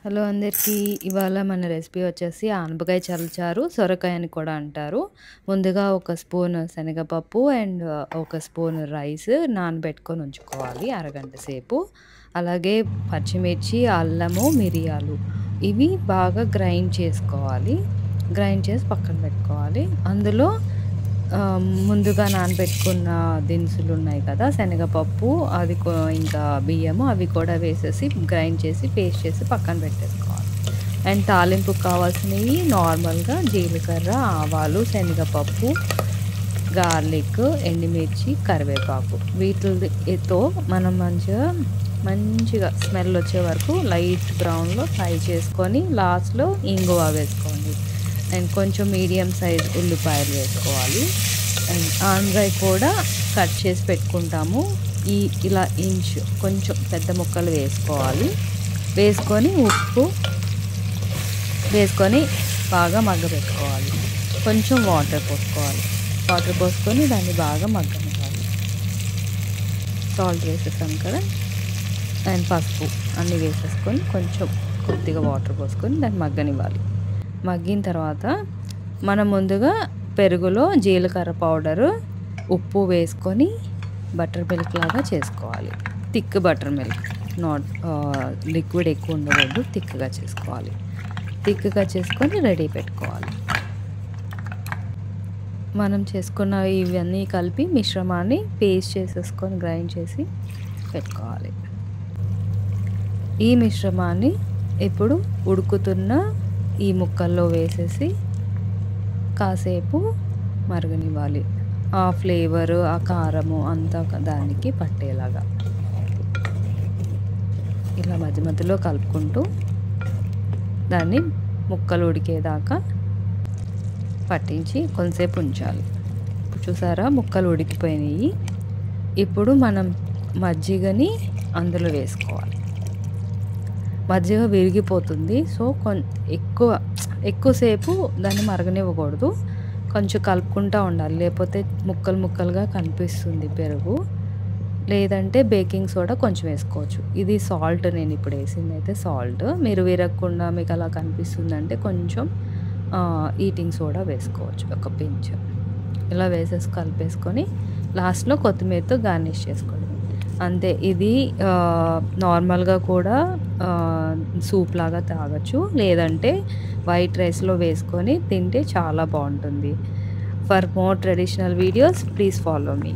Hello అందరికీ. ఇవాళ మన రెసిపీ వచ్చేసి ఆనపకాయ చల్చారు, సొరకాయ అని కూడా అంటారు. ముందుగా ఒక స్పూన్ శనగపప్పు అండ్ ఒక స్పూన్ రైస్ నానబెట్టుకొని ఉంచుకోవాలి అరగంట సేపు. అలాగే పచ్చిమిర్చి, అల్లము, మిరియాలు ఇవి బాగా గ్రైండ్ చేసుకోవాలి. గ్రైండ్ చేసి పక్కన పెట్టుకోవాలి. అందులో ముందుగా నానబెట్టుకున్న దినుసులున్నాయి కదా! శనగపప్పు అది ఇంకా బియ్యము అవి కూడా వేసేసి గ్రైండ్ చేసి పేస్ట్ చేసి పక్కన పెట్టేసుకోవాలి. అండ్ తాలింపుకి కావాల్సినవి నార్మల్‌గా జీలకర్ర, ఆవాలు, శనగపప్పు, గార్లిక్, ఎండుమిర్చి, కరివేపాకు వీటితో మనం మంచిగా స్మెల్ వచ్చే వరకు లైట్ బ్రౌన్‌లో ఫ్రై చేసుకొని లాస్ట్‌లో ఇంగువ వేసుకోండి. అండ్ కొంచెం మీడియం సైజ్ ఉల్లిపాయలు వేసుకోవాలి. అండ్ ఆనపకాయ కూడా కట్ చేసి పెట్టుకుంటాము. ఇలా కొంచెం పెద్ద ముక్కలు వేసుకోవాలి. వేసుకొని ఉప్పు వేసుకొని బాగా మగ్గబెట్టుకోవాలి. కొంచెం వాటర్ పోసుకోవాలి. వాటర్ పోసుకొని దాన్ని బాగా మగ్గనివ్వాలి. సాల్ట్ వేసేసాం కదా, అండ్ పసుపు అన్నీ వేసేసుకొని కొంచెం కొద్దిగా వాటర్ పోసుకొని దాన్ని మగ్గనివ్వాలి. మగ్గిన తర్వాత మనం ముందుగా పెరుగులో జీలకర్ర పౌడరు, ఉప్పు వేసుకొని బటర్ మిల్క్ లాగా చేసుకోవాలి. Thick butter milk, not liquid ఎక్కువ ఉండకూడదు, థిక్గా చేసుకోవాలి. థిక్గా చేసుకొని రెడీ పెట్టుకోవాలి. మనం చేసుకున్న ఇవన్నీ కలిపి మిశ్రమాన్ని పేస్ట్ చేసేసుకొని గ్రైండ్ చేసి పెట్టుకోవాలి. ఈ మిశ్రమాన్ని ఇప్పుడు ఉడుకుతున్న ఈ ముక్కల్లో వేసేసి కాసేపు మరగనివ్వాలి. ఆ ఫ్లేవరు, ఆ కారము అంతా దానికి పట్టేలాగా ఇలా మధ్య మధ్యలో కలుపుకుంటూ దాన్ని ముక్కలు ఉడికేదాకా పట్టించి కొంతసేపు ఉంచాలి. ఇప్పుడు చూసారా ముక్కలు ఉడికిపోయినాయి. ఇప్పుడు మనం మజ్జిగని అందులో వేసుకోవాలి. మజ్జిగ విరిగిపోతుంది. సో ఎక్కువసేపు దాన్ని మరగనివ్వకూడదు. కొంచెం కలుపుకుంటూ ఉండాలి, లేకపోతే ముక్కలు ముక్కలుగా కనిపిస్తుంది పెరుగు. లేదంటే బేకింగ్ సోడా కొంచెం వేసుకోవచ్చు. ఇది సాల్ట్, నేను ఇప్పుడు వేసింది అయితే సాల్ట్. మీరు విరగకుండా మీకు అలా కనిపిస్తుందంటే కొంచెం ఈటింగ్ సోడా వేసుకోవచ్చు, ఒక పించ్. ఇలా వేసేసి కలిపేసుకొని లాస్ట్లో కొత్తిమీరతో గార్నిష్ చేసుకోండి. అంతే. ఇది నార్మల్గా కూడా సూప్ లాగా తాగొచ్చు, లేదంటే వైట్ రైస్లో వేసుకొని తింటే చాలా బాగుంటుంది. For more traditional videos please follow me.